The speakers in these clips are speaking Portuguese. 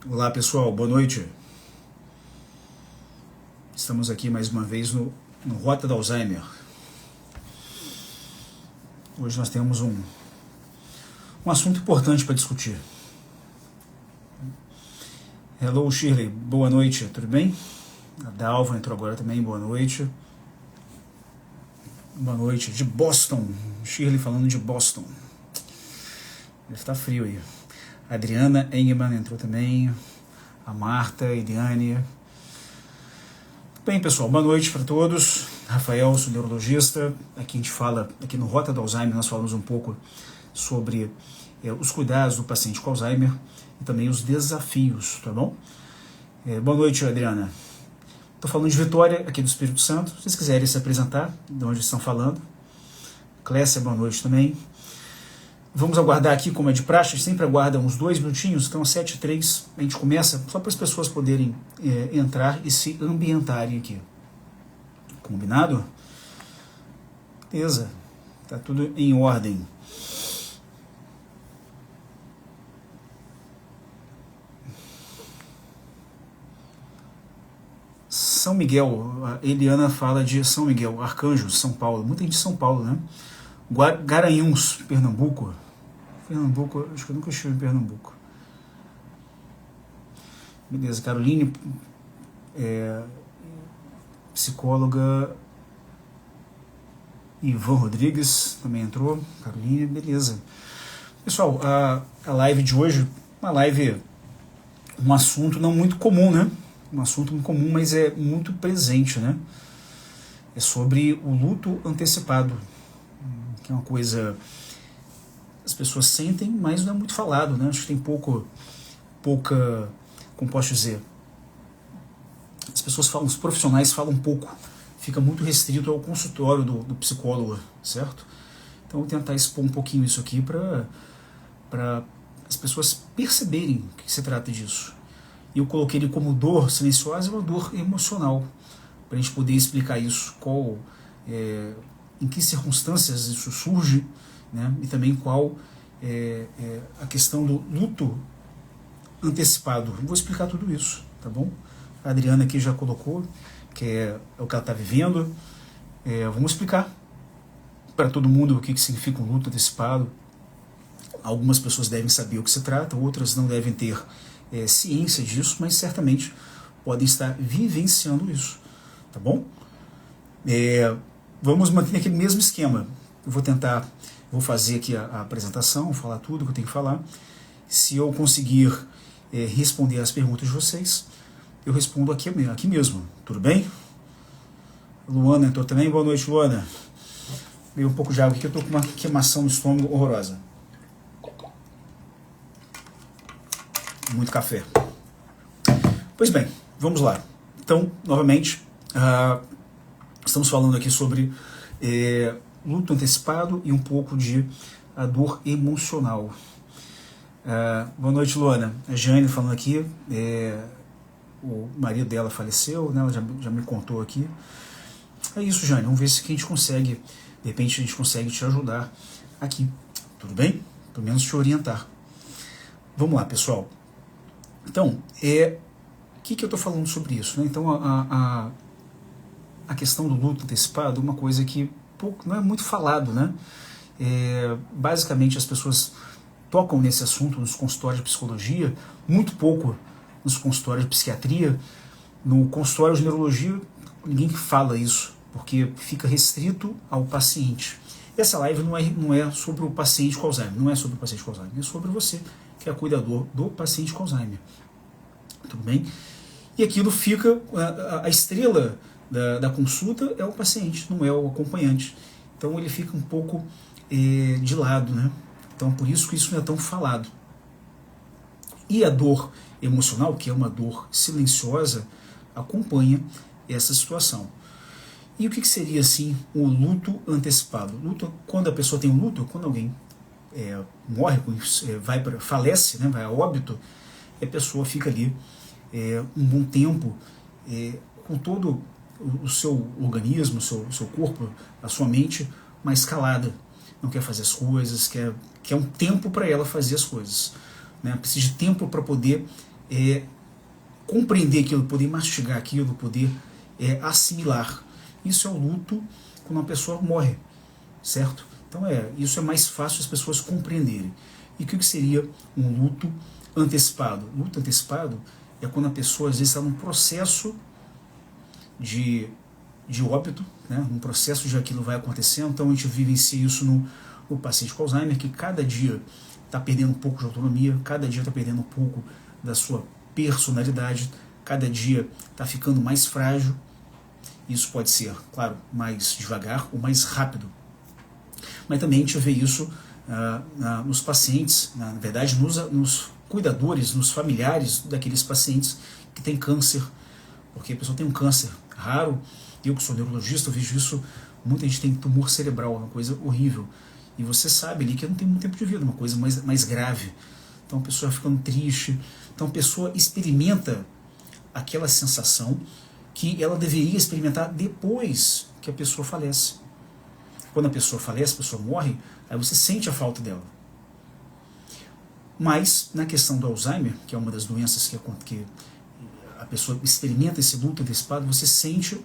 Olá pessoal, boa noite. Estamos aqui mais uma vez no Rota do Alzheimer. Hoje nós temos um assunto importante para discutir. Hello Shirley, boa noite, tudo bem? A Dalva entrou agora também, boa noite. Boa noite, de Boston. Shirley falando de Boston. Deve estar frio aí. A Adriana Engelman entrou também. A Marta, a Eliane. Bem, pessoal, boa noite para todos. Rafael, sou neurologista. Aqui a gente fala, aqui no Rota do Alzheimer, nós falamos um pouco sobre os cuidados do paciente com Alzheimer e também os desafios, tá bom? Boa noite, Adriana. Estou falando de Vitória, aqui do Espírito Santo. Se vocês quiserem se apresentar, de onde estão falando. Clécia, boa noite também. Vamos aguardar aqui, como é de praxe, a gente sempre aguarda uns 2 minutinhos, então às 7h03 a gente começa, só para as pessoas poderem entrar e se ambientarem aqui. Combinado? Beleza, tá tudo em ordem. São Miguel, a Eliana fala de São Miguel, Arcanjo, São Paulo, muita gente de São Paulo, né? Garanhuns, Pernambuco, acho que eu nunca estive em Pernambuco. Beleza, Caroline, psicóloga. Ivan Rodrigues também entrou, Caroline, beleza. Pessoal, a live de hoje, um assunto não muito comum, né? Um assunto muito comum, mas é muito presente, né? É sobre o luto antecipado, que é uma coisa as pessoas sentem, mas não é muito falado, né? Acho que tem pouca, como posso dizer, as pessoas falam, os profissionais falam pouco, fica muito restrito ao consultório do psicólogo, certo? Então eu vou tentar expor um pouquinho isso aqui para as pessoas perceberem o que se trata disso. E eu coloquei ele como dor silenciosa, uma dor emocional, para a gente poder explicar isso, em que circunstâncias isso surge, né? E também qual a questão do luto antecipado. Eu vou explicar tudo isso, tá bom? A Adriana aqui já colocou, que é o que ela está vivendo. Vamos explicar para todo mundo o que significa um luto antecipado. Algumas pessoas devem saber o que se trata, outras não devem ter ciência disso, mas certamente podem estar vivenciando isso, tá bom? Vamos manter aquele mesmo esquema. Eu vou fazer aqui a apresentação, falar tudo que eu tenho que falar. Se eu conseguir responder as perguntas de vocês, eu respondo aqui mesmo, tudo bem? Luana entrou também, boa noite, Luana. Veio um pouco de água aqui, eu estou com uma queimação no estômago horrorosa. Muito café. Pois bem, vamos lá. Então, novamente, estamos falando aqui sobre luto antecipado e um pouco de a dor emocional. Boa noite, Luana. A Jane falando aqui, o marido dela faleceu, né? Ela já me contou aqui. É isso, Jane, vamos ver se a gente consegue, de repente a gente consegue te ajudar aqui, tudo bem? Pelo menos te orientar. Vamos lá, pessoal. Então, o que eu estou falando sobre isso, né? Então, a questão do luto antecipado é uma coisa que não é muito falado, né? Basicamente, as pessoas tocam nesse assunto nos consultórios de psicologia, muito pouco nos consultórios de psiquiatria. No consultório de neurologia, ninguém fala isso, porque fica restrito ao paciente. Essa live não é sobre o paciente com Alzheimer, não é sobre o paciente com Alzheimer, é sobre você, que é cuidador do paciente com Alzheimer. Tudo bem? E aquilo fica, a estrela da consulta é o paciente, não é o acompanhante. Então ele fica um pouco de lado, né? Então por isso que isso não é tão falado. E a dor emocional, que é uma dor silenciosa, acompanha essa situação. E o que seria assim o luto antecipado? Quando a pessoa tem um luto, quando alguém morre, falece, né, vai a óbito, a pessoa fica ali um bom tempo com todo o seu organismo, o seu corpo, a sua mente mais calada, não quer fazer as coisas, quer um tempo para ela fazer as coisas, né? Precisa de tempo para poder compreender aquilo, poder mastigar aquilo, poder assimilar. Isso é o luto quando uma pessoa morre, certo? Então isso é mais fácil as pessoas compreenderem. E o que seria um luto antecipado? Luto antecipado é quando a pessoa às vezes está num processo de óbito, né? Num processo de aquilo vai acontecendo. Então a gente vivencia isso no paciente com Alzheimer, que cada dia está perdendo um pouco de autonomia, cada dia está perdendo um pouco da sua personalidade, cada dia está ficando mais frágil. Isso pode ser, claro, mais devagar ou mais rápido. Mas também a gente vê isso nos pacientes, na verdade nos cuidadores, nos familiares daqueles pacientes que têm câncer, porque a pessoa tem um câncer raro. Eu que sou neurologista, eu vejo isso, muita gente tem tumor cerebral, uma coisa horrível, e você sabe ali que não tem muito tempo de vida, uma coisa mais grave. Então a pessoa vai ficando triste, então a pessoa experimenta aquela sensação que ela deveria experimentar depois que a pessoa falece. Quando a pessoa falece, a pessoa morre, aí você sente a falta dela. Mas na questão do Alzheimer, que é uma das doenças que a pessoa experimenta esse luto antecipado, você sente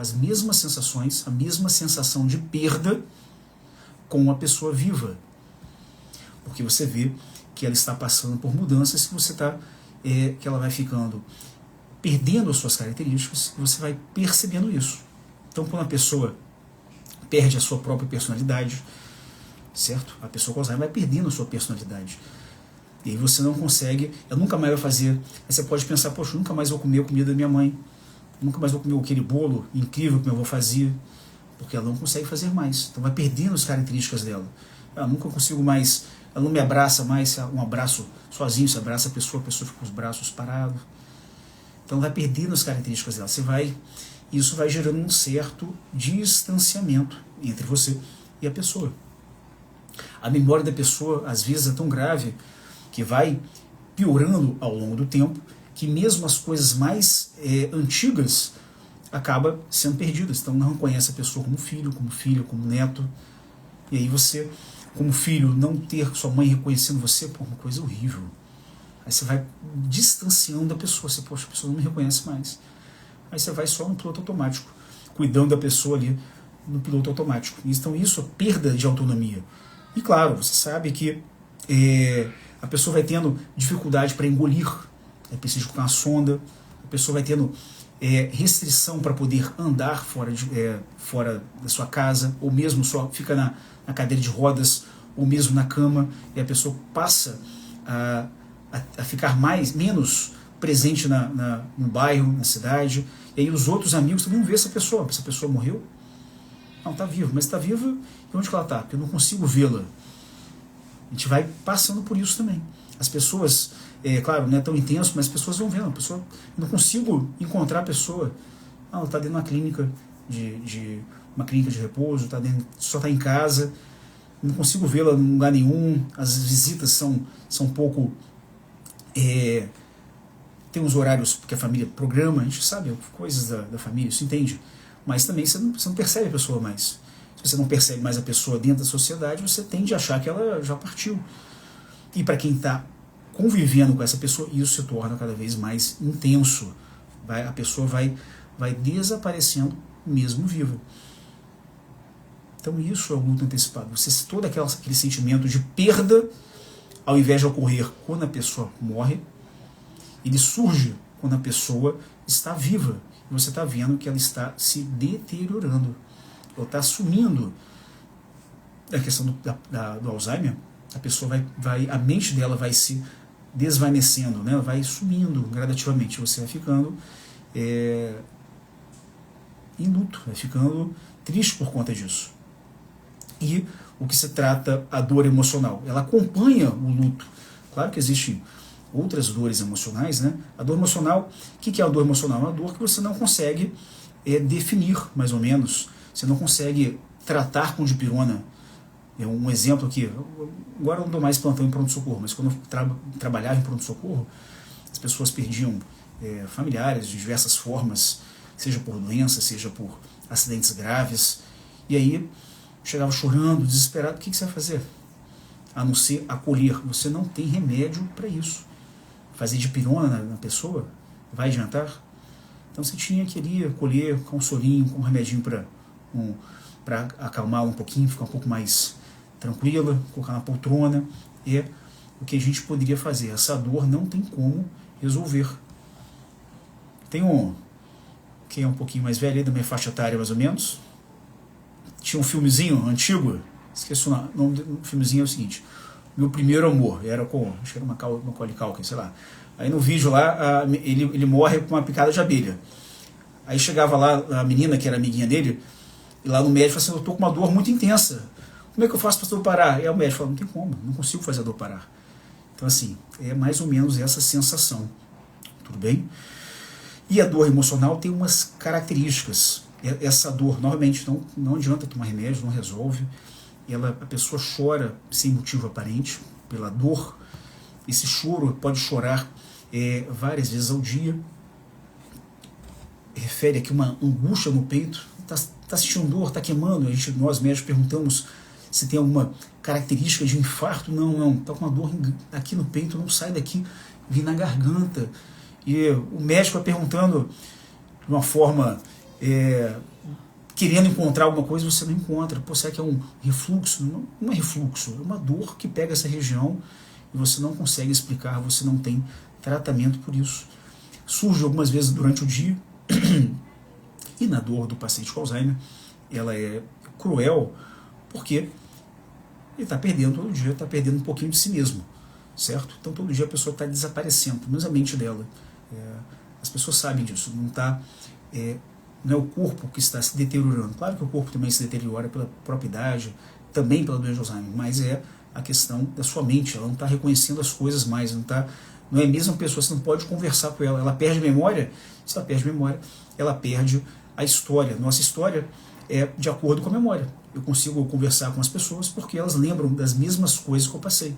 as mesmas sensações, a mesma sensação de perda com a pessoa viva. Porque você vê que ela está passando por mudanças, que ela vai ficando, perdendo as suas características, e você vai percebendo isso. Então quando a pessoa perde a sua própria personalidade, certo? A pessoa com Alzheimer vai perdendo a sua personalidade. E aí você não consegue, ela nunca mais vai fazer. Aí você pode pensar, poxa, nunca mais vou comer a comida da minha mãe, nunca mais vou comer aquele bolo incrível que meu avô fazia, porque ela não consegue fazer mais. Então vai perdendo as características dela. Eu nunca consigo mais, ela não me abraça mais, um abraço sozinho, se abraça a pessoa fica com os braços parados. Então vai perdendo as características dela. Isso vai gerando um certo distanciamento entre você e a pessoa. A memória da pessoa, às vezes, é tão grave que vai piorando ao longo do tempo, que mesmo as coisas mais antigas acabam sendo perdidas. Então não reconhece a pessoa como filho, como filha, como neto. E aí você, como filho, não ter sua mãe reconhecendo você, pô, uma coisa horrível. Aí você vai distanciando da pessoa, você, poxa, a pessoa não me reconhece mais. Aí você vai só no piloto automático, cuidando da pessoa ali no piloto automático. Então isso é perda de autonomia. E claro, você sabe que a pessoa vai tendo dificuldade para engolir, é preciso colocar uma sonda, a pessoa vai tendo restrição para poder andar fora da sua casa, ou mesmo só fica na cadeira de rodas, ou mesmo na cama, e a pessoa passa a ficar menos presente no bairro, na cidade, e aí os outros amigos também não vê essa pessoa morreu? Não, está viva, mas está viva, e onde que ela está? Porque eu não consigo vê-la. A gente vai passando por isso também. As pessoas, claro, não é tão intenso, mas as pessoas vão vendo. Eu não consigo encontrar a pessoa. Ela está dentro de uma clínica uma clínica de repouso, só está em casa, não consigo vê-la em lugar nenhum. As visitas são um pouco. Tem uns horários que a família programa, a gente sabe coisas da família, isso entende. Mas também você não percebe a pessoa mais. Se você não percebe mais a pessoa dentro da sociedade, você tende a achar que ela já partiu. E para quem está convivendo com essa pessoa, isso se torna cada vez mais intenso. A pessoa vai desaparecendo mesmo viva. Então isso é o luto antecipado. Todo aquele sentimento de perda, ao invés de ocorrer quando a pessoa morre, ele surge quando a pessoa está viva. E você está vendo que ela está se deteriorando. Ela está sumindo. A questão do Alzheimer, a pessoa a mente dela vai se desvanecendo, né? Vai sumindo gradativamente. Você vai ficando em luto, vai ficando triste por conta disso. E o que se trata a dor emocional? Ela acompanha o luto. Claro que existem outras dores emocionais, né? A dor emocional, o que é a dor emocional? É uma dor que você não consegue definir, mais ou menos. Você não consegue tratar com dipirona. Um exemplo aqui, agora eu não dou mais plantão em pronto-socorro, mas quando eu trabalhava em pronto-socorro, as pessoas perdiam familiares de diversas formas, seja por doença, seja por acidentes graves, e aí chegava chorando, desesperado. O que você vai fazer? A não ser acolher. Você não tem remédio para isso. fazer dipirona na pessoa? Vai adiantar? Então você tinha que ali colher com um sorinho, com um remedinho para acalmar um pouquinho, ficar um pouco mais tranquila, colocar na poltrona. É o que a gente poderia fazer. Essa dor não tem como resolver. Tem quem é um pouquinho mais velho, da minha faixa etária mais ou menos, tinha um filmezinho antigo, esqueci o nome do filmezinho, é o seguinte: Meu Primeiro Amor, era com, acho que era uma Macaulay Culkin, sei lá. Aí no vídeo lá, ele morre com uma picada de abelha. Aí chegava lá a menina, que era amiguinha dele, e lá no médico falou assim: eu tô com uma dor muito intensa, como é que eu faço para a dor parar? E aí o médico falou: não tem como, não consigo fazer a dor parar. Então assim, é mais ou menos essa sensação, tudo bem? E a dor emocional tem umas características. Essa dor, novamente, não adianta tomar remédio, não resolve. A pessoa chora sem motivo aparente, pela dor. Esse choro pode chorar várias vezes ao dia. Refere aqui uma angústia no peito. Está sentindo dor, está queimando. Nós médicos perguntamos se tem alguma característica de infarto. Não. Está com uma dor aqui no peito, não sai daqui, vem na garganta. E o médico vai perguntando de uma forma, querendo encontrar alguma coisa, você não encontra. Pô, será que é um refluxo? Não é refluxo, é uma dor que pega essa região e você não consegue explicar, você não tem tratamento por isso. Surge algumas vezes durante o dia. E na dor do paciente com Alzheimer, ela é cruel, porque ele está perdendo todo dia, está perdendo um pouquinho de si mesmo, certo? Então todo dia a pessoa está desaparecendo, pelo menos a mente dela. As pessoas sabem disso, não é o corpo que está se deteriorando. Claro que o corpo também se deteriora pela própria idade, também pela doença de Alzheimer, mas é a questão da sua mente. Ela não está reconhecendo as coisas mais, não é a mesma pessoa, você não pode conversar com ela. Ela perde memória, se ela perde memória, ela perde a história. Nossa história é de acordo com a memória. Eu consigo conversar com as pessoas porque elas lembram das mesmas coisas que eu passei,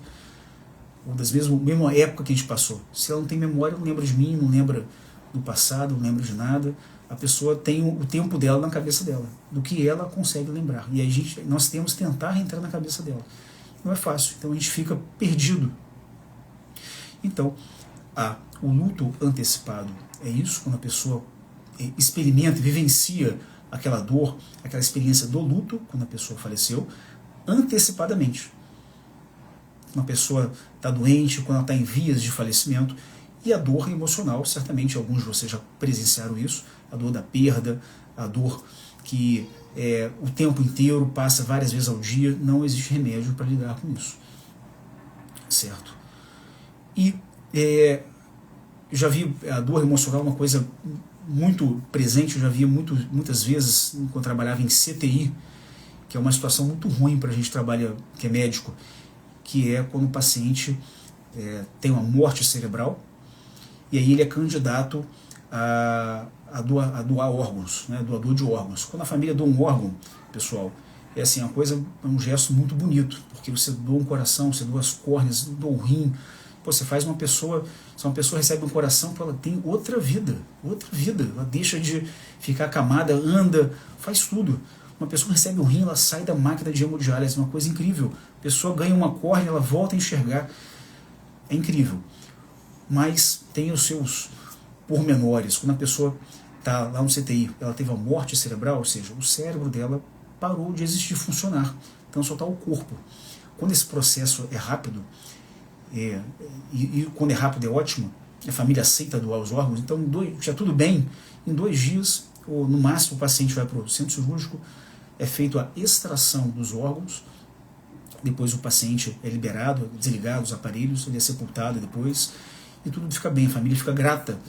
ou das mesma época que a gente passou. Se ela não tem memória, não lembra de mim, não lembra do passado, não lembra de nada. A pessoa tem o tempo dela na cabeça dela, do que ela consegue lembrar. E aí nós temos que tentar entrar na cabeça dela. Não é fácil, então a gente fica perdido. Então, o luto antecipado é isso, quando a pessoa experimenta e vivencia aquela dor, aquela experiência do luto, quando a pessoa faleceu, antecipadamente. Uma pessoa está doente, quando ela está em vias de falecimento. E a dor emocional, certamente alguns de vocês já presenciaram isso, a dor da perda, a dor que o tempo inteiro passa várias vezes ao dia, não existe remédio para lidar com isso, certo? E eu já vi a dor emocional uma coisa muito presente, eu já vi muitas vezes quando eu trabalhava em CTI, que é uma situação muito ruim para a gente trabalhar, que é médico, que é quando o paciente tem uma morte cerebral, e aí ele é candidato a doar órgãos, né, doador de órgãos. Quando a família doa um órgão, pessoal, é assim, um gesto muito bonito, porque você doa um coração, você doa as córneas, doa o rim. Pô, você faz se uma pessoa recebe um coração, ela tem outra vida, ela deixa de ficar acamada, anda, faz tudo. Uma pessoa recebe um rim, ela sai da máquina de hemodiálise, é uma coisa incrível. A pessoa ganha uma córnea, ela volta a enxergar, é incrível. Mas tem os seus pormenores. Quando a pessoa está lá no CTI, ela teve uma morte cerebral, ou seja, o cérebro dela parou de existir, de funcionar. Então só está o corpo. Quando esse processo é rápido, e quando é rápido é ótimo, a família aceita doar os órgãos, então já tudo bem, em 2 dias, ou no máximo o paciente vai para o centro cirúrgico, é feita a extração dos órgãos, depois o paciente é liberado, desligado os aparelhos, ele é sepultado depois, e tudo fica bem, a família fica grata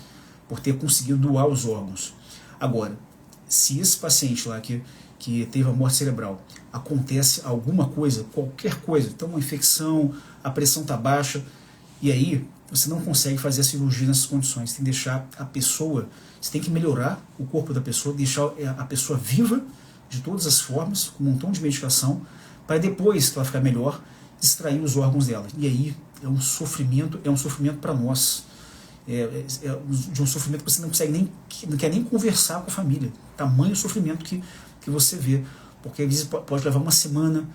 por ter conseguido doar os órgãos. Agora, se esse paciente lá que teve a morte cerebral, acontece alguma coisa, qualquer coisa, então uma infecção, a pressão está baixa, e aí você não consegue fazer a cirurgia nessas condições, você tem que deixar a pessoa, você tem que melhorar o corpo da pessoa, deixar a pessoa viva de todas as formas, com um montão de medicação, para depois que ela ficar melhor, extrair os órgãos dela. E aí é um sofrimento para nós, de um sofrimento que você não consegue não quer nem conversar com a família, tamanho sofrimento que você vê, porque às vezes pode levar uma semana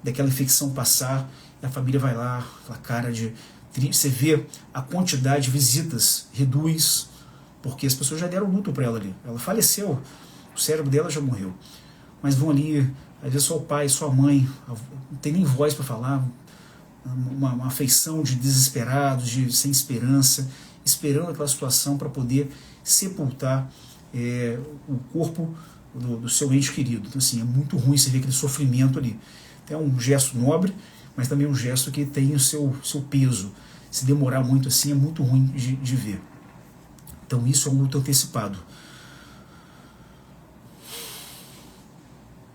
daquela infecção passar, e a família vai lá, aquela cara de Você vê a quantidade de visitas reduz, porque as pessoas já deram luto para ela ali. Ela faleceu, o cérebro dela já morreu. Mas vão ali, às vezes só o pai, só a mãe, não tem nem voz para falar, uma afeição de desesperados, de sem esperança, esperando aquela situação para poder sepultar o corpo do seu ente querido. Então, assim, é muito ruim você ver aquele sofrimento ali. É um gesto nobre, mas também um gesto que tem o seu peso. Se demorar muito assim, é muito ruim de ver. Então, isso é um luto antecipado.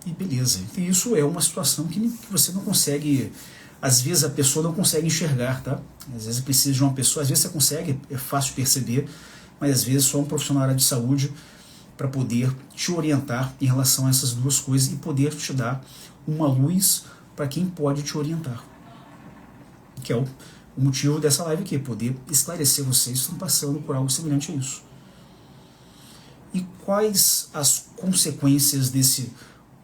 E beleza. E isso é uma situação que você não consegue. Às vezes a pessoa não consegue enxergar, tá? Às vezes precisa de uma pessoa, às vezes você consegue, é fácil de perceber, mas às vezes só um profissional da área de saúde para poder te orientar em relação a essas duas coisas e poder te dar uma luz para quem pode te orientar. Que é o motivo dessa live aqui, poder esclarecer vocês que estão passando por algo semelhante a isso. E quais as consequências desse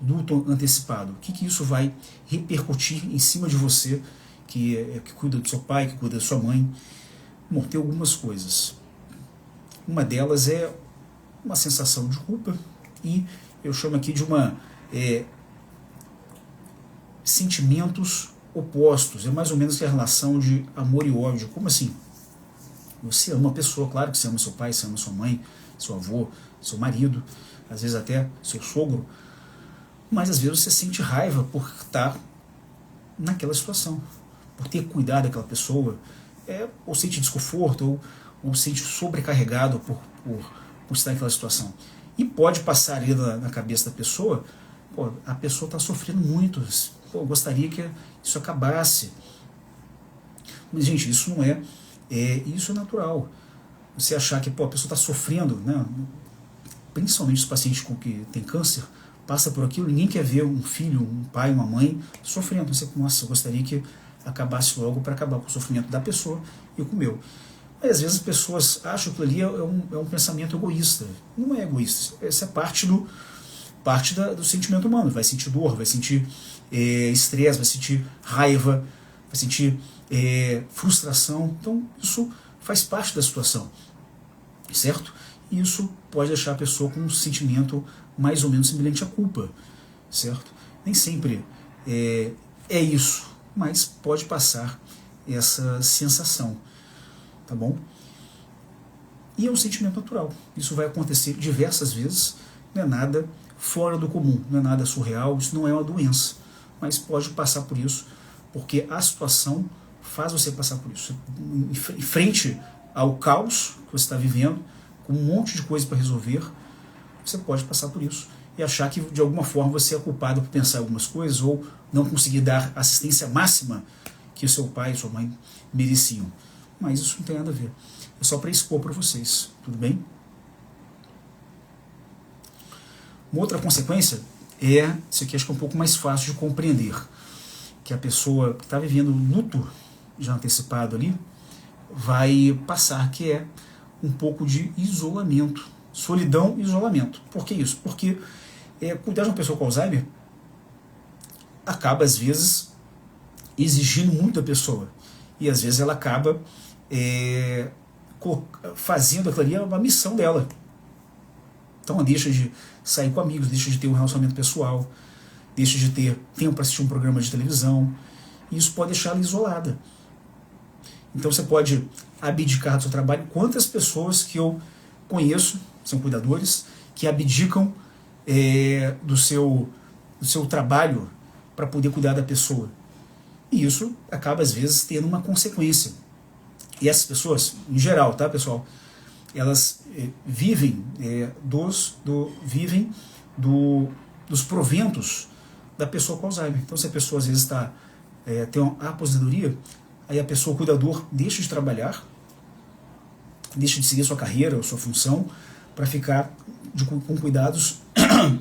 luto antecipado? O que isso vai repercutir em cima de você, que cuida do seu pai, que cuida da sua mãe? Bom, tem algumas coisas. Uma delas é uma sensação de culpa, e eu chamo aqui de sentimentos opostos. É mais ou menos que a relação de amor e ódio. Como assim? Você ama a pessoa, claro que você ama seu pai, você ama sua mãe, seu avô, seu marido, às vezes até seu sogro, mas às vezes você sente raiva por estar naquela situação, por ter cuidado daquela pessoa, ou sente desconforto, ou sente sobrecarregado por estar naquela situação. E pode passar ali na cabeça da pessoa, a pessoa está sofrendo muito, eu gostaria que isso acabasse. Mas, gente, isso não isso é natural. Você achar que a pessoa está sofrendo, né? Principalmente os pacientes que têm câncer, passa por aquilo, ninguém quer ver um filho, um pai, uma mãe sofrendo. Você, nossa, eu gostaria que acabasse logo para acabar com o sofrimento da pessoa e com o meu. Mas às vezes as pessoas acham que ali é um pensamento egoísta. Não é egoísta, essa é parte do sentimento humano. Vai sentir dor, vai sentir estresse, vai sentir raiva, vai sentir frustração. Então isso faz parte da situação, certo? E isso pode deixar a pessoa com um sentimento mais ou menos semelhante à culpa, certo? Nem sempre é isso, mas pode passar essa sensação, tá bom? E é um sentimento natural. Isso vai acontecer diversas vezes, não é nada fora do comum, não é nada surreal, isso não é uma doença, mas pode passar por isso, porque a situação faz você passar por isso. Em frente ao caos que você está vivendo, com um monte de coisa para resolver, você pode passar por isso e achar que de alguma forma você é culpado por pensar algumas coisas ou não conseguir dar assistência máxima que o seu pai e sua mãe mereciam. Mas isso não tem nada a ver. É só para expor para vocês, tudo bem? Uma outra consequência isso aqui acho que é um pouco mais fácil de compreender, que a pessoa que está vivendo luto já antecipado ali vai passar, que é um pouco de isolamento, solidão e isolamento. Por que isso? Porque cuidar de uma pessoa com Alzheimer acaba às vezes exigindo muito da pessoa, e às vezes ela acaba fazendo aquilo ali uma missão dela. Então ela deixa de sair com amigos, deixa de ter um relacionamento pessoal, deixa de ter tempo para assistir um programa de televisão, e isso pode deixar ela isolada. Então você pode abdicar do seu trabalho. Quantas pessoas que eu conheço, são cuidadores, que abdicam do seu trabalho para poder cuidar da pessoa. E isso acaba às vezes tendo uma consequência. E essas pessoas, em geral, tá, pessoal, elas vivem dos proventos da pessoa com Alzheimer. Então se a pessoa às vezes tem uma aposentadoria, aí a pessoa, o cuidador, deixa de trabalhar, deixa de seguir a sua carreira ou sua função para ficar com cuidados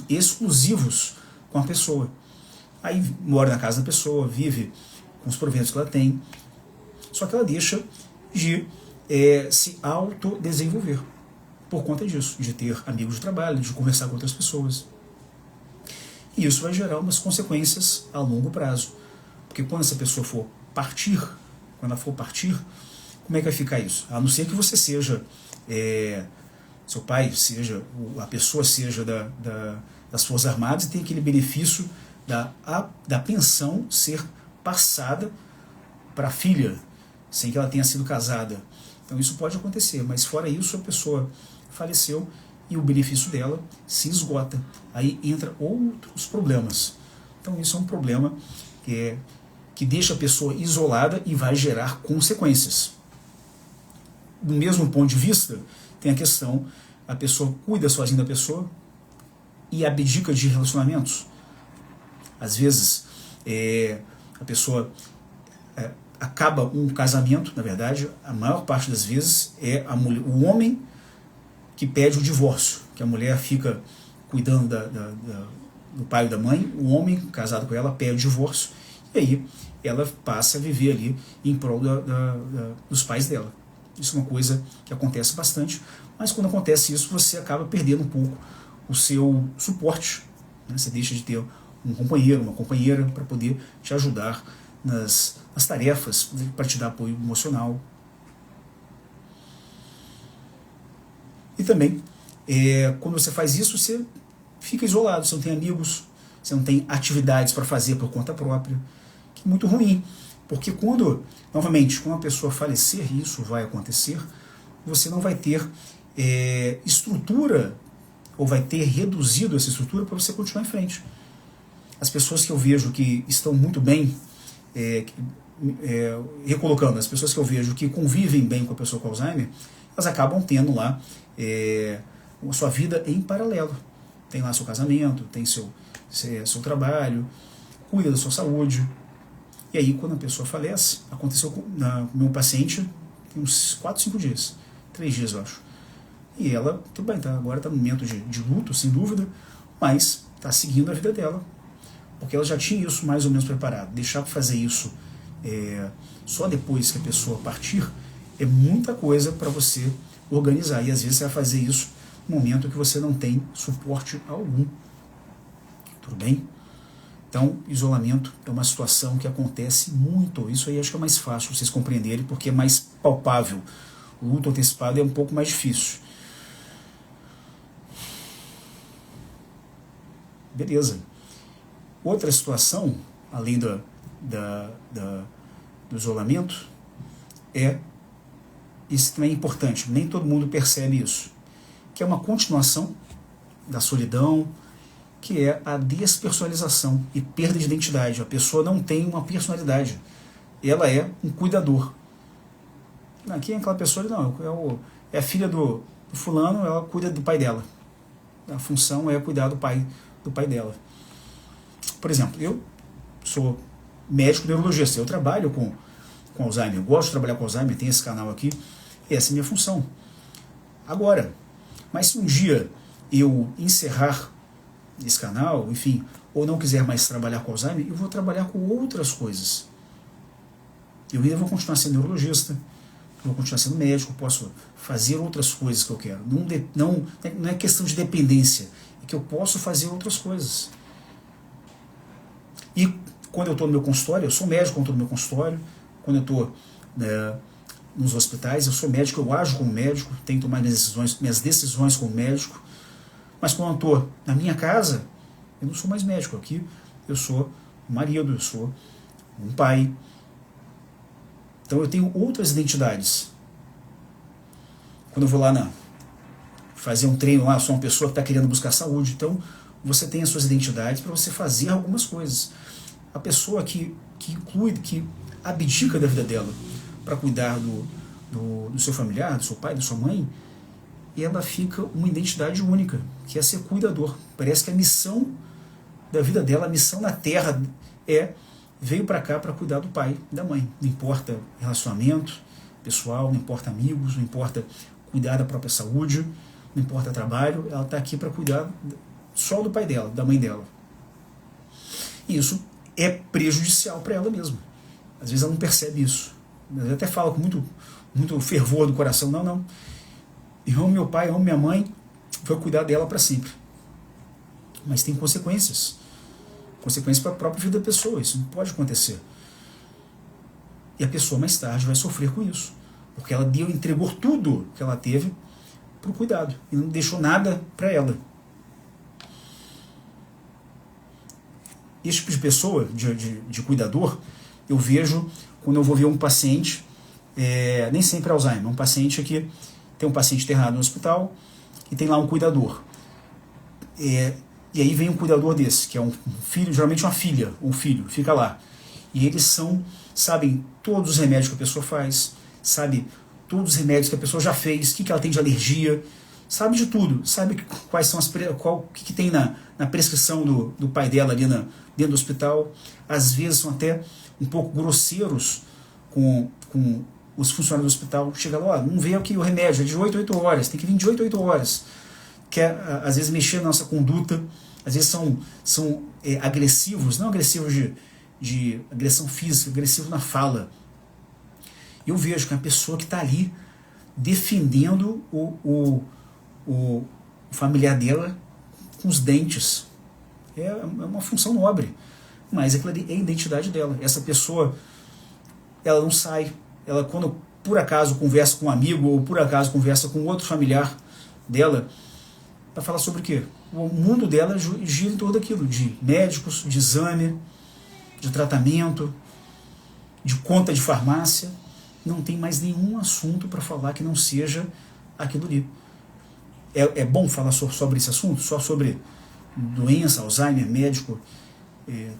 exclusivos com a pessoa. Aí mora na casa da pessoa, vive com os proventos que ela tem, só que ela deixa de se autodesenvolver por conta disso, de ter amigos de trabalho, de conversar com outras pessoas. E isso vai gerar umas consequências a longo prazo, porque quando essa pessoa for partir quando ela for partir, como é que vai ficar isso? A não ser que você seja, seu pai seja, a pessoa seja das Forças Armadas e tem aquele benefício da pensão ser passada para a filha, sem que ela tenha sido casada. Então isso pode acontecer, mas fora isso a pessoa faleceu e o benefício dela se esgota. Aí entra outros problemas. Então isso é um problema que deixa a pessoa isolada e vai gerar consequências. Do mesmo ponto de vista, tem a questão, a pessoa cuida sozinha da pessoa e abdica de relacionamentos. Às vezes, a pessoa acaba um casamento, na verdade, a maior parte das vezes é o homem que pede o divórcio, que a mulher fica cuidando do pai ou da mãe, o homem casado com ela pede o divórcio, e aí ela passa a viver ali em prol dos pais dela. Isso é uma coisa que acontece bastante, mas quando acontece isso, você acaba perdendo um pouco o seu suporte, né? Você deixa de ter um companheiro, uma companheira para poder te ajudar nas tarefas, para te dar apoio emocional. E também, quando você faz isso, você fica isolado, você não tem amigos, você não tem atividades para fazer por conta própria, que é muito ruim, porque novamente, quando a pessoa falecer, e isso vai acontecer, você não vai ter estrutura, ou vai ter reduzido essa estrutura para você continuar em frente. As pessoas que eu vejo que estão muito bem, recolocando, as pessoas que eu vejo que convivem bem com a pessoa com Alzheimer, elas acabam tendo lá a sua vida em paralelo. Tem lá seu casamento, tem seu trabalho, cuida da sua saúde. E aí, quando a pessoa falece, aconteceu com o meu paciente tem uns 4, 5 dias, 3 dias eu acho. E ela, tudo bem, agora está no momento de luto, sem dúvida, mas está seguindo a vida dela, porque ela já tinha isso mais ou menos preparado. Deixar para fazer isso só depois que a pessoa partir é muita coisa para você organizar, e às vezes você vai fazer isso no momento que você não tem suporte algum. Tudo bem? Então, isolamento é uma situação que acontece muito. Isso aí acho que é mais fácil vocês compreenderem, porque é mais palpável. O luto antecipado é um pouco mais difícil. Beleza. Outra situação, além do isolamento, isso também é importante, nem todo mundo percebe isso, que é uma continuação da solidão, que é a despersonalização e perda de identidade. A pessoa não tem uma personalidade, ela é um cuidador. Quem é aquela pessoa? Não, é a filha do fulano, ela cuida do pai dela. A função é cuidar do pai dela. Por exemplo, eu sou médico neurologista, eu trabalho com Alzheimer, eu gosto de trabalhar com Alzheimer, tem esse canal aqui, essa é a minha função. Agora, mas se um dia eu encerrar esse canal, enfim, ou não quiser mais trabalhar com Alzheimer, eu vou trabalhar com outras coisas. Eu ainda vou continuar sendo neurologista, vou continuar sendo médico, posso fazer outras coisas que eu quero. Não é questão de dependência, é que eu posso fazer outras coisas. E quando eu estou no meu consultório, eu sou médico quando estou no meu consultório, quando eu estou nos hospitais, eu sou médico, eu ajo como médico, tenho que tomar minhas decisões como médico, mas quando eu estou na minha casa, eu não sou mais médico. Aqui eu sou um marido, eu sou um pai. Então eu tenho outras identidades. Quando eu vou lá fazer um treino lá, eu sou uma pessoa que está querendo buscar saúde, então você tem as suas identidades para você fazer algumas coisas. A pessoa que abdica da vida dela para cuidar do seu familiar, do seu pai, da sua mãe, e ela fica uma identidade única, que é ser cuidador. Parece que a missão da vida dela, a missão na Terra veio para cá para cuidar do pai e da mãe. Não importa relacionamento pessoal, não importa amigos, não importa cuidar da própria saúde, não importa trabalho, ela está aqui para cuidar só do pai dela, da mãe dela. E isso é prejudicial para ela mesma. Às vezes ela não percebe isso. Ela até fala com muito fervor do coração, não. Eu amo meu pai, eu amo minha mãe, vou cuidar dela para sempre. Mas tem consequências. Consequências para a própria vida da pessoa, isso não pode acontecer. E a pessoa mais tarde vai sofrer com isso, porque ela entregou tudo que ela teve para o cuidado e não deixou nada para ela. Esse tipo de pessoa, de cuidador, eu vejo quando eu vou ver um paciente, nem sempre é Alzheimer, um paciente que tem um paciente internado no hospital e tem lá um cuidador. E aí vem um cuidador desse, que é um filho, geralmente uma filha, um filho, fica lá. E eles sabem todos os remédios que a pessoa faz, sabe todos os remédios que a pessoa já fez, o que ela tem de alergia, sabe de tudo, sabe quais são o que tem na prescrição do pai dela ali dentro do hospital. Às vezes são até um pouco grosseiros com os funcionários do hospital. Chega lá, não vê aqui o remédio, é de 8 a 8 horas, tem que vir de 8 a 8 horas. Quer, às vezes, mexer na nossa conduta, às vezes são agressivos, não agressivos de agressão física, agressivo na fala. Eu vejo que a pessoa que está ali defendendo o familiar dela com os dentes. É uma função nobre, mas aquilo ali é a identidade dela. Essa pessoa, ela não sai. Ela, quando por acaso conversa com um amigo ou por acaso conversa com outro familiar dela, para falar sobre o quê? O mundo dela gira em torno daquilo, de médicos, de exame, de tratamento, de conta de farmácia. Não tem mais nenhum assunto para falar que não seja aquilo ali. É bom falar sobre esse assunto? Só sobre doença, Alzheimer, médico,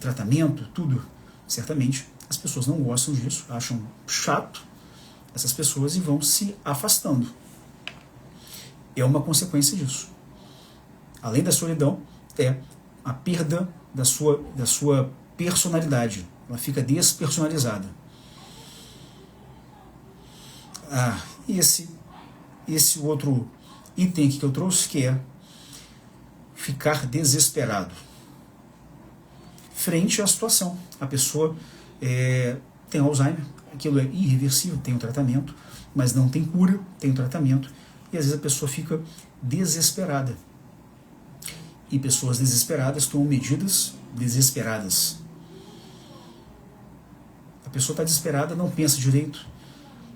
tratamento, tudo? Certamente as pessoas não gostam disso, acham chato essas pessoas e vão se afastando. É uma consequência disso. Além da solidão, é a perda da sua personalidade. Ela fica despersonalizada. E esse outro item aqui que eu trouxe, que é ficar desesperado frente à situação. A pessoa tem Alzheimer, aquilo é irreversível, tem um tratamento, mas não tem cura, tem um tratamento, e às vezes a pessoa fica desesperada. E pessoas desesperadas tomam medidas desesperadas. A pessoa está desesperada, não pensa direito,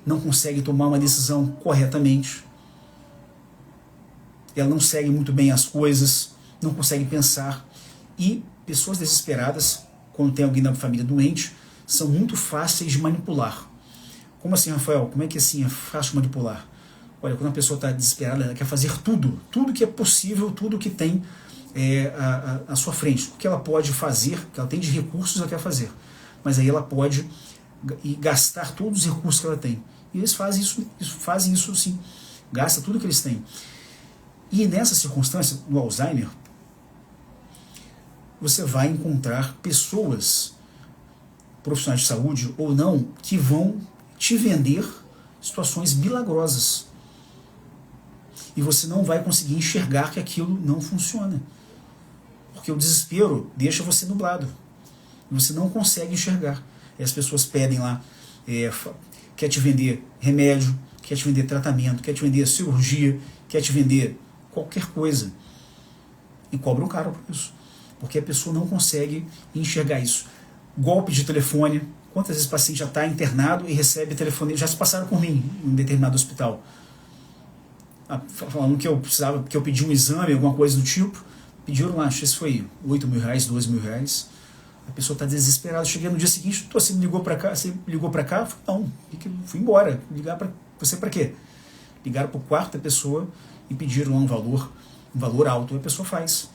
não consegue tomar uma decisão corretamente, ela não segue muito bem as coisas, não consegue pensar. E pessoas desesperadas, quando tem alguém da família doente, são muito fáceis de manipular. Como assim, Rafael? Como é que assim é fácil de manipular? Olha, quando a pessoa está desesperada, ela quer fazer tudo que é possível, tudo que tem à sua frente. O que ela pode fazer, o que ela tem de recursos, ela quer fazer. Mas aí ela pode gastar todos os recursos que ela tem. E eles fazem isso sim. Gasta tudo que eles têm. E nessa circunstância, no Alzheimer, você vai encontrar pessoas, profissionais de saúde ou não, que vão te vender situações milagrosas. E você não vai conseguir enxergar que aquilo não funciona. Porque o desespero deixa você nublado. Você não consegue enxergar. E as pessoas pedem lá, quer te vender remédio, quer te vender tratamento, quer te vender cirurgia, quer te vender qualquer coisa. E cobram caro por isso. Porque a pessoa não consegue enxergar isso. Golpe de telefone. Quantas vezes o paciente já está internado e recebe telefone? Já se passaram por mim em um determinado hospital. Falando que eu precisava, que eu pedi um exame, alguma coisa do tipo. Pediram lá, acho que foi R$8.000, R$12.000. A pessoa está desesperada. Cheguei no dia seguinte, você me ligou para cá? Você ligou para cá? Não, fui embora. Ligar para você para quê? Ligaram para o quarto da pessoa e pediram lá um valor alto. E a pessoa faz.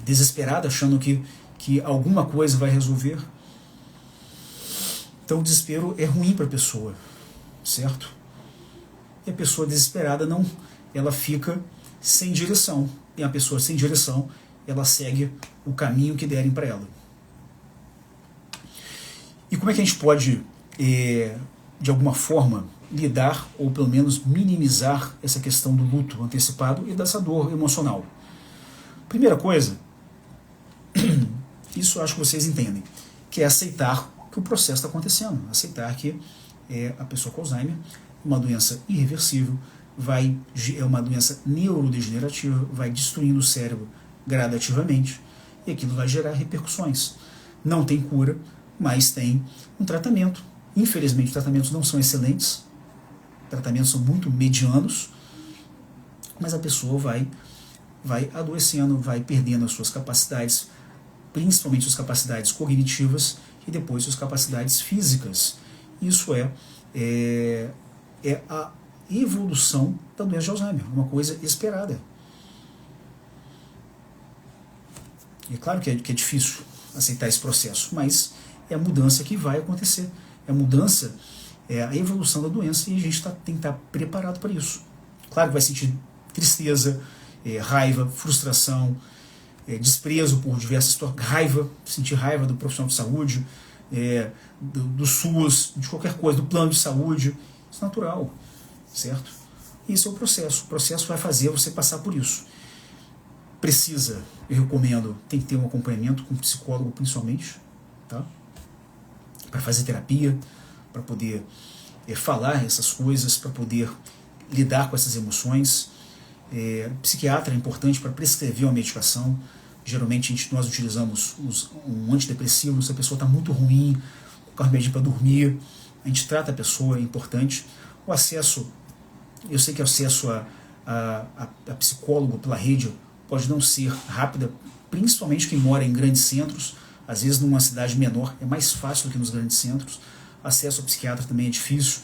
Desesperada, achando que alguma coisa vai resolver. Então o desespero é ruim para a pessoa, certo? E a pessoa desesperada ela fica sem direção. E a pessoa sem direção, ela segue o caminho que derem para ela. E como é que a gente pode, de alguma forma, lidar ou pelo menos minimizar essa questão do luto antecipado e dessa dor emocional? Primeira coisa, isso eu acho que vocês entendem, que é aceitar que o processo está acontecendo, aceitar que a pessoa com Alzheimer, uma doença irreversível, é uma doença neurodegenerativa, vai destruindo o cérebro gradativamente, e aquilo vai gerar repercussões. Não tem cura, mas tem um tratamento, Infelizmente, os tratamentos não são excelentes, tratamentos são muito medianos, mas a pessoa vai adoecendo, vai perdendo as suas capacidades, principalmente suas capacidades cognitivas e depois suas capacidades físicas. Isso é a evolução da doença de Alzheimer, uma coisa esperada. É claro que é difícil aceitar esse processo, mas é a mudança que vai acontecer. É a mudança, é a evolução da doença e a gente tem que estar preparado para isso. Claro que vai sentir tristeza, raiva, frustração, desprezo por diversas situações, sentir raiva do profissional de saúde, do SUS, de qualquer coisa, do plano de saúde. Isso é natural, certo? Isso é o processo. O processo vai fazer você passar por isso. Precisa, eu recomendo, tem que ter um acompanhamento com um psicólogo principalmente, tá? Para fazer terapia, para poder falar essas coisas, para poder lidar com essas emoções. Psiquiatra é importante para prescrever uma medicação. Geralmente nós utilizamos um antidepressivo se a pessoa está muito ruim, com remédio para dormir. A gente trata a pessoa, é importante. O acesso, eu sei que o acesso a psicólogo pela rede pode não ser rápida, principalmente quem mora em grandes centros. Às vezes numa cidade menor é mais fácil do que nos grandes centros. Acesso a psiquiatra também é difícil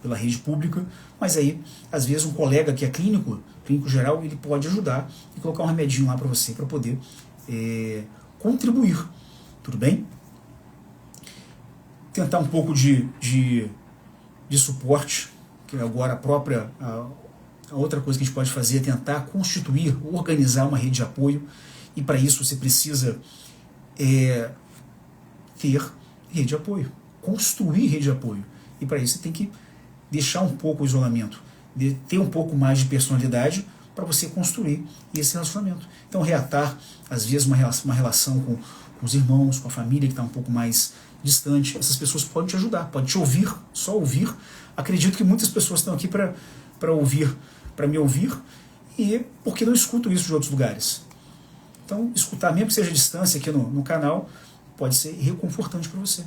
pela rede pública, mas aí às vezes um colega que é clínico geral, ele pode ajudar e colocar um remedinho lá para você, para poder contribuir, tudo bem? Tentar um pouco de suporte, que agora a outra coisa que a gente pode fazer é tentar constituir, organizar uma rede de apoio, e para isso você precisa ter rede de apoio, construir rede de apoio, e para isso você tem que deixar um pouco o isolamento, ter um pouco mais de personalidade para você construir esse relacionamento. Então reatar, às vezes, uma relação com os irmãos, com a família que está um pouco mais distante. Essas pessoas podem te ajudar, podem te ouvir, só ouvir. Acredito que muitas pessoas estão aqui para ouvir, para me ouvir, e porque não escuto isso de outros lugares. Então escutar, mesmo que seja à distância aqui no canal, pode ser reconfortante para você.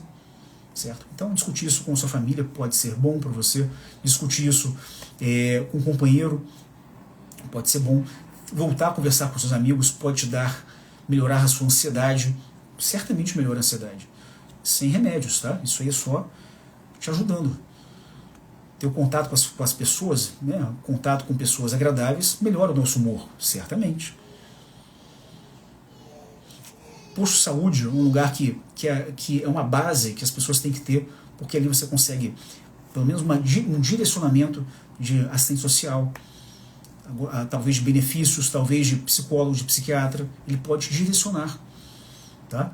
Certo? Então discutir isso com sua família pode ser bom para você, discutir isso com um companheiro pode ser bom, voltar a conversar com seus amigos pode melhorar a sua ansiedade, certamente melhora a ansiedade, sem remédios, tá? Isso aí é só te ajudando. Ter o contato com as pessoas, né? Contato com pessoas agradáveis melhora o nosso humor, certamente. Posto de saúde é um lugar que é uma base que as pessoas têm que ter, porque ali você consegue, pelo menos, um direcionamento de assistente social, talvez de benefícios, talvez de psicólogo, de psiquiatra. Ele pode te direcionar. Tá?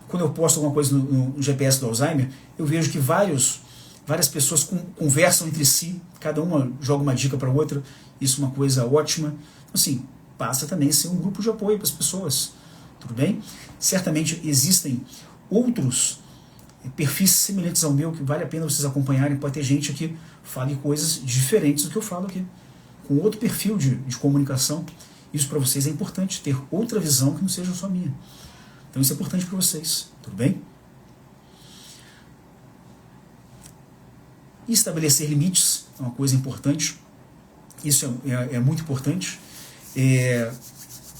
Quando eu posto alguma coisa no GPS do Alzheimer, eu vejo que várias pessoas conversam entre si, cada uma joga uma dica para outra. Isso é uma coisa ótima. Assim, passa também a ser um grupo de apoio para as pessoas, tudo bem? Certamente existem outros perfis semelhantes ao meu que vale a pena vocês acompanharem. Pode ter gente que fale coisas diferentes do que eu falo aqui, com outro perfil de comunicação. Isso para vocês é importante, ter outra visão que não seja só minha. Então isso é importante para vocês, tudo bem? E estabelecer limites é uma coisa importante. Isso é muito importante.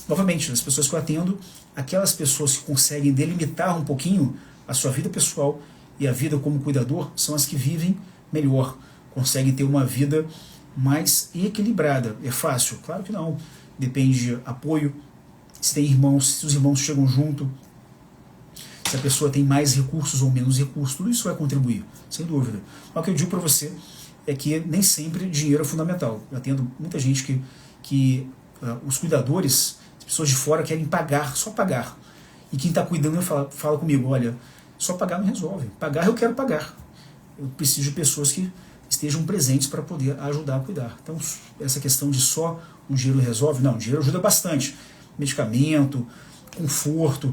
Novamente, as pessoas que eu atendo, aquelas pessoas que conseguem delimitar um pouquinho a sua vida pessoal e a vida como cuidador, são as que vivem melhor, conseguem ter uma vida mais equilibrada. É fácil? Claro que não. Depende de apoio, se tem irmãos, se os irmãos chegam junto, se a pessoa tem mais recursos ou menos recursos, tudo isso vai contribuir, sem dúvida. Mas o que eu digo para você é que nem sempre dinheiro é fundamental. Eu atendo muita gente que os cuidadores, as pessoas de fora querem pagar, só pagar. E quem está cuidando fala comigo, olha, só pagar não resolve. Pagar eu quero pagar. Eu preciso de pessoas que estejam presentes para poder ajudar a cuidar. Então essa questão de só o dinheiro resolve, não, o dinheiro ajuda bastante. Medicamento, conforto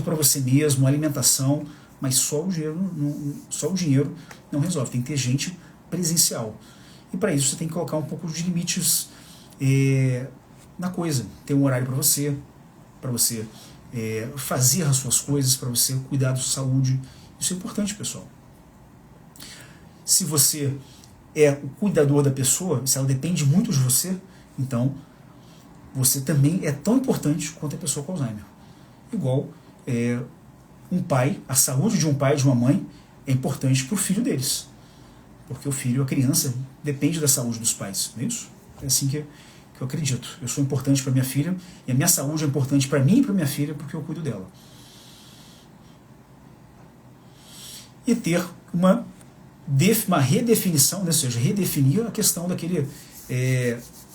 para você mesmo, alimentação, mas só o dinheiro não resolve. Tem que ter gente presencial. E para isso você tem que colocar um pouco de limites na coisa. Ter um horário para você fazer as suas coisas, para você cuidar da sua saúde. Isso é importante, pessoal. Se você é o cuidador da pessoa, se ela depende muito de você, então você também é tão importante quanto a pessoa com Alzheimer. Igual um pai, a saúde de um pai e de uma mãe é importante para o filho deles. Porque o filho, a criança, depende da saúde dos pais. Não é isso? É assim que eu acredito. Eu sou importante para minha filha e a minha saúde é importante para mim e para minha filha porque eu cuido dela. E ter uma redefinição, né? Ou seja, redefinir a questão daquele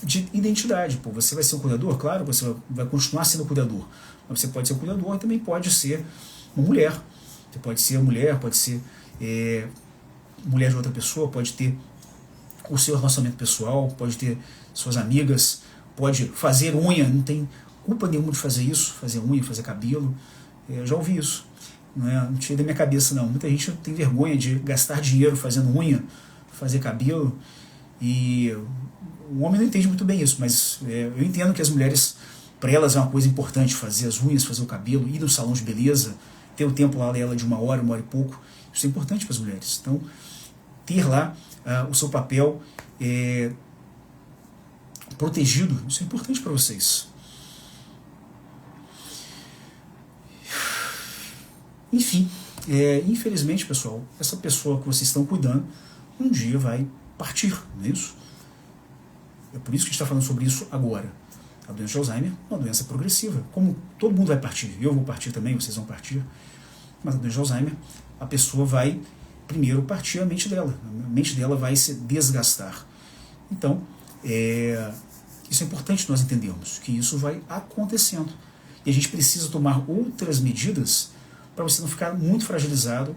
de identidade. Pô, você vai ser um cuidador? Claro, você vai continuar sendo cuidador. Mas você pode ser um cuidador e também pode ser uma mulher. Você pode ser mulher, pode ser mulher de outra pessoa, pode ter o seu relacionamento pessoal, pode ter suas amigas, pode fazer unha, não tem culpa nenhuma de fazer isso, fazer unha, fazer cabelo. Eu já ouvi isso. Não tirei da minha cabeça, não. Muita gente tem vergonha de gastar dinheiro fazendo unha, fazer cabelo, e o homem não entende muito bem isso, mas eu entendo que as mulheres, para elas é uma coisa importante fazer as unhas, fazer o cabelo, ir no salão de beleza, ter o tempo lá dela de uma hora e pouco. Isso é importante para as mulheres. Então, ter lá o seu papel protegido, isso é importante para vocês. Enfim, infelizmente, pessoal, essa pessoa que vocês estão cuidando, um dia vai partir, não é isso? É por isso que a gente está falando sobre isso agora. A doença de Alzheimer é uma doença progressiva. Como todo mundo vai partir, eu vou partir também, vocês vão partir, mas a doença de Alzheimer, a pessoa vai primeiro partir a mente dela. A mente dela vai se desgastar. Então, isso é importante nós entendermos, que isso vai acontecendo. E a gente precisa tomar outras medidas para você não ficar muito fragilizado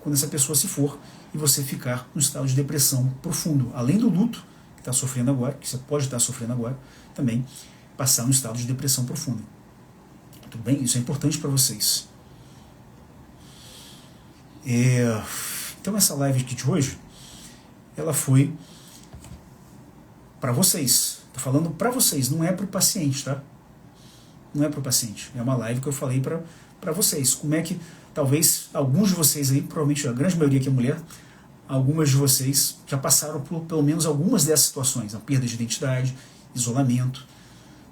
quando essa pessoa se for e você ficar num estado de depressão profundo. Além do luto que está sofrendo agora, que você pode estar sofrendo agora, também passar num estado de depressão profunda. Tudo bem? Isso é importante para vocês. Então essa live aqui de hoje, ela foi para vocês. Estou falando para vocês, não é para o paciente, tá? Não é para o paciente. É uma live que eu falei para vocês. Como é que, talvez, alguns de vocês aí, provavelmente a grande maioria que é mulher, algumas de vocês já passaram por pelo menos algumas dessas situações. A perda de identidade, isolamento.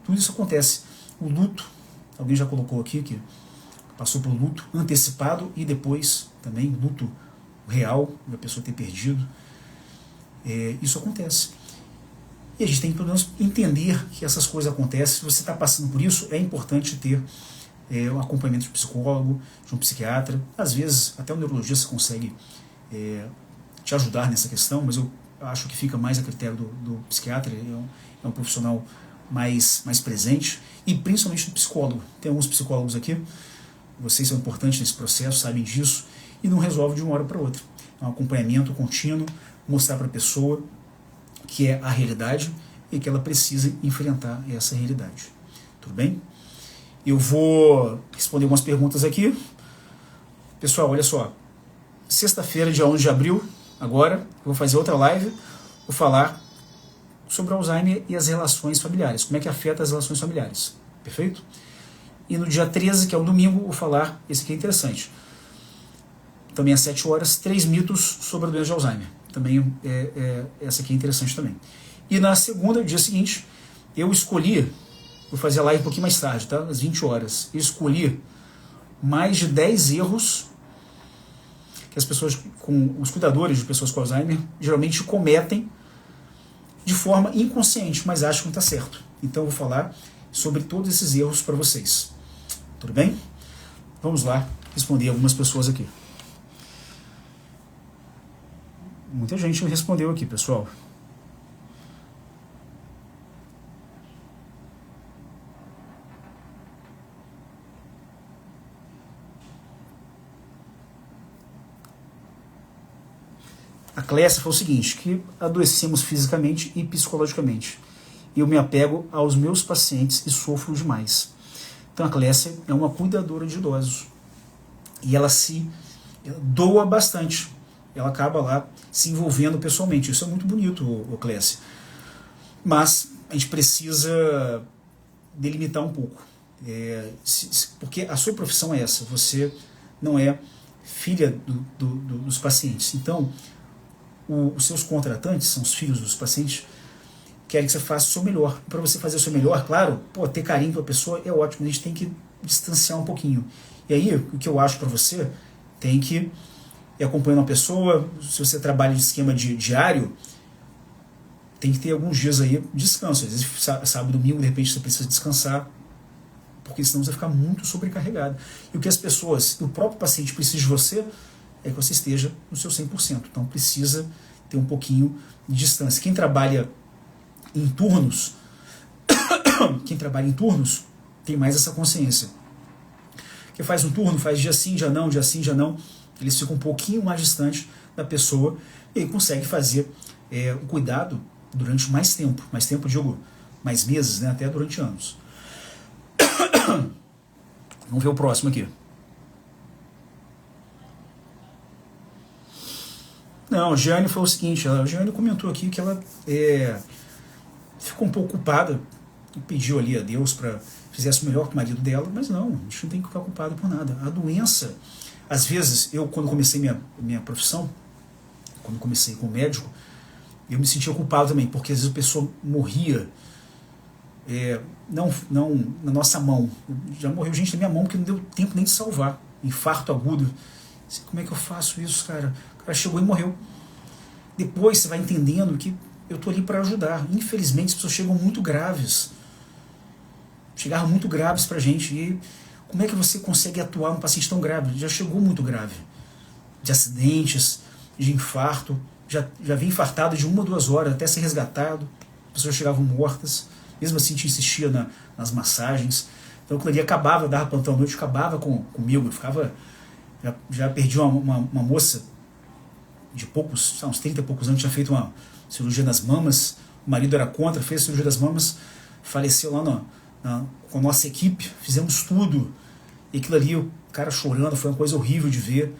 Tudo isso acontece. O luto, alguém já colocou aqui que passou por luto antecipado e depois também luto real, da pessoa ter perdido. Isso acontece. E a gente tem que pelo menos entender que essas coisas acontecem. Se você está passando por isso, é importante ter um acompanhamento de um psicólogo, de um psiquiatra. Às vezes até o neurologista consegue te ajudar nessa questão, mas eu acho que fica mais a critério do psiquiatra. É um profissional mais presente, e principalmente do psicólogo. Tem alguns psicólogos aqui, vocês são importantes nesse processo, sabem disso, e não resolve de uma hora para outra. É um acompanhamento contínuo, mostrar para a pessoa que é a realidade e que ela precisa enfrentar essa realidade. Tudo bem? Eu vou responder algumas perguntas aqui. Pessoal, olha só. Sexta-feira, dia 11 de abril, agora, eu vou fazer outra live, vou falar sobre Alzheimer e as relações familiares. Como é que afeta as relações familiares. Perfeito? E no dia 13, que é um domingo, vou falar, esse aqui é interessante. Também às 7 horas, 3 mitos sobre a doença de Alzheimer. Também essa aqui é interessante também. E na segunda, dia seguinte, eu escolhi, vou fazer a live um pouquinho mais tarde, tá? Às 20 horas. Eu escolhi mais de 10 erros que as pessoas, os cuidadores de pessoas com Alzheimer, geralmente cometem de forma inconsciente, mas acham que está certo. Então eu vou falar sobre todos esses erros para vocês. Tudo bem? Vamos lá responder algumas pessoas aqui. Muita gente me respondeu aqui, pessoal. A Clécia falou o seguinte, que adoecemos fisicamente e psicologicamente. Eu me apego aos meus pacientes e sofro demais. Então a Clécia é uma cuidadora de idosos. E ela doa bastante. Ela acaba lá se envolvendo pessoalmente. Isso é muito bonito, Clécia. Mas a gente precisa delimitar um pouco. Porque a sua profissão é essa. Você não é filha dos pacientes. Então, os seus contratantes, são os filhos dos pacientes, querem que você faça o seu melhor. Para você fazer o seu melhor, claro, ter carinho pela pessoa é ótimo, a gente tem que distanciar um pouquinho. E aí, o que eu acho para você, tem que ir acompanhando uma pessoa. Se você trabalha de esquema diário, tem que ter alguns dias aí de descanso. Às vezes, sábado, domingo, de repente você precisa descansar, porque senão você vai ficar muito sobrecarregado. E o que as pessoas, o próprio paciente precisa de você, é que você esteja no seu 100%. Então precisa ter um pouquinho de distância. Quem trabalha em turnos, tem mais essa consciência. Quem faz um turno, faz dia sim, dia não, eles ficam um pouquinho mais distantes da pessoa e aí consegue fazer o cuidado durante mais tempo, digo, mais meses, né, até durante anos. Vamos ver o próximo aqui. Não, a Jeane falou o seguinte, a Jeane comentou aqui que ela ficou um pouco culpada e pediu ali a Deus para fizesse o melhor com o marido dela, mas não, a gente não tem que ficar culpado por nada. A doença, às vezes, eu quando comecei minha profissão, quando comecei como médico, eu me sentia culpado também, porque às vezes a pessoa morria não na nossa mão. Já morreu gente na minha mão que não deu tempo nem de salvar. Infarto agudo. Como é que eu faço isso, cara? O cara chegou e morreu. Depois você vai entendendo que eu estou ali para ajudar. Infelizmente as pessoas chegam muito graves. Chegaram muito graves pra gente. E como é que você consegue atuar um paciente tão grave? Já chegou muito grave. De acidentes, de infarto. Já vem infartado de 1 ou 2 horas até ser resgatado. As pessoas chegavam mortas. Mesmo assim, a gente insistia nas massagens. Então, quando ele acabava, dava plantão à noite, acabava comigo. Eu ficava... Já perdi uma moça de uns 30 e poucos anos, tinha feito uma cirurgia nas mamas. O marido era contra, fez a cirurgia das mamas. Faleceu lá com a nossa equipe. Fizemos tudo. E aquilo ali, o cara chorando, foi uma coisa horrível de ver.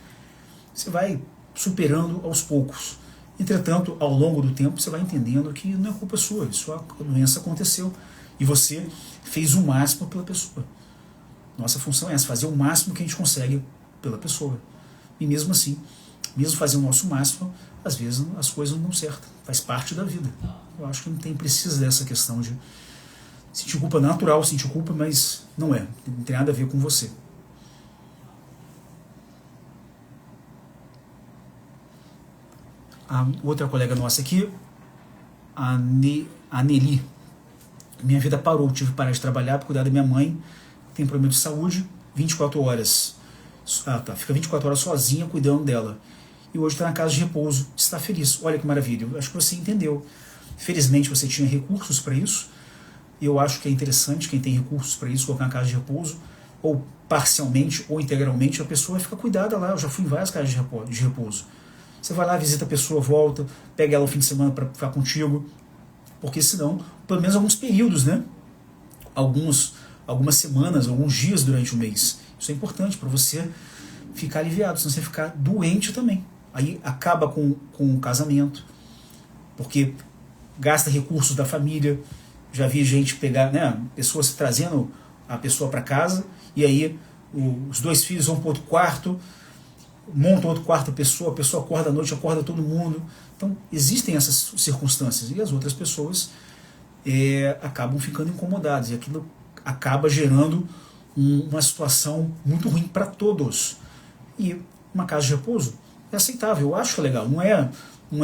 Você vai superando aos poucos. Entretanto, ao longo do tempo, você vai entendendo que não é culpa sua, a doença aconteceu e você fez o máximo pela pessoa. Nossa função é essa, fazer o máximo que a gente consegue pela pessoa. E mesmo assim, mesmo fazendo o nosso máximo, às vezes as coisas não dão certo, faz parte da vida. Eu acho que não precisa dessa questão de sentir culpa. Natural sentir culpa, mas não tem nada a ver com você. A outra colega nossa aqui, a Nelly. Minha vida parou, tive que parar de trabalhar para cuidar da minha mãe, tem problema de saúde, 24 horas. Fica 24 horas sozinha cuidando dela. E hoje está na casa de repouso, está feliz. Olha que maravilha, eu acho que você entendeu. Felizmente você tinha recursos para isso. Eu acho que é interessante quem tem recursos para isso, colocar na casa de repouso, ou parcialmente ou integralmente, a pessoa fica cuidada lá. Eu já fui em várias casas de repouso. Você vai lá, visita a pessoa, volta, pega ela no fim de semana para ficar contigo, porque senão, pelo menos alguns períodos, né? Algumas semanas, alguns dias durante o mês. Isso é importante para você ficar aliviado, senão você ficar doente também. Aí acaba com o casamento, porque gasta recursos da família. Já vi gente pegar, né? Pessoas trazendo a pessoa para casa, e aí os 2 filhos vão para outro quarto, monta outro quarto a pessoa acorda à noite, acorda todo mundo. Então existem essas circunstâncias e as outras pessoas acabam ficando incomodadas e aquilo acaba gerando uma situação muito ruim para todos. E uma casa de repouso é aceitável, eu acho que é legal, não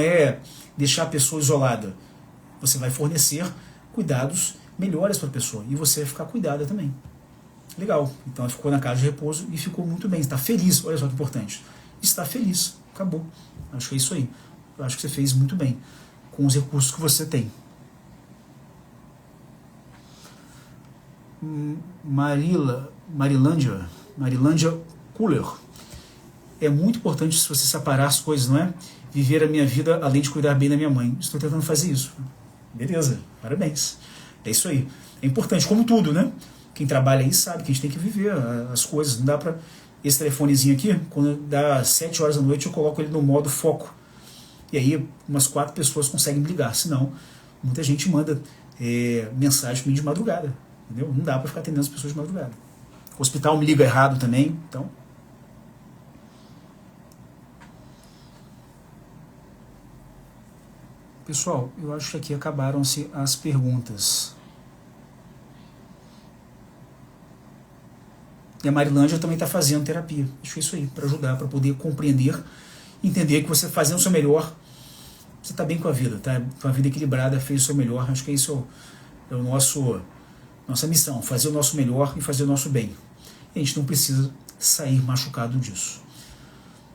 é deixar a pessoa isolada. Você vai fornecer cuidados melhores para a pessoa e você vai ficar cuidada também. Legal, então ela ficou na casa de repouso e ficou muito bem, está feliz, olha só que importante, está feliz, acabou. Acho que é isso aí, eu acho que você fez muito bem com os recursos que você tem. Marilândia Cooler. É muito importante se você separar as coisas, não é? Viver a minha vida além de cuidar bem da minha mãe. Estou tentando fazer isso. Beleza, parabéns. É isso aí. É importante, como tudo, né? Quem trabalha aí sabe que a gente tem que viver as coisas. Não dá pra... Esse telefonezinho aqui, quando dá 7 horas da noite, eu coloco ele no modo foco. E aí umas 4 pessoas conseguem me ligar. Senão, muita gente manda mensagem pra mim de madrugada. Entendeu? Não dá pra ficar atendendo as pessoas de madrugada. O hospital me liga errado também, então... Pessoal, eu acho que aqui acabaram-se as perguntas. E a Marilândia também está fazendo terapia. Acho que é isso aí, para ajudar, para poder compreender, entender que você fazendo o seu melhor, você está bem com a vida, tá? Com a vida equilibrada, fez o seu melhor. Acho que isso é o nossa missão, fazer o nosso melhor e fazer o nosso bem. E a gente não precisa sair machucado disso.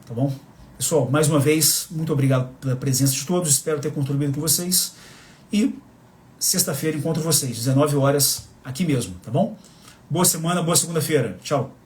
Tá bom? Pessoal, mais uma vez, muito obrigado pela presença de todos, espero ter contribuído com vocês. E sexta-feira encontro vocês, 19 horas, aqui mesmo, tá bom? Boa semana, boa segunda-feira. Tchau.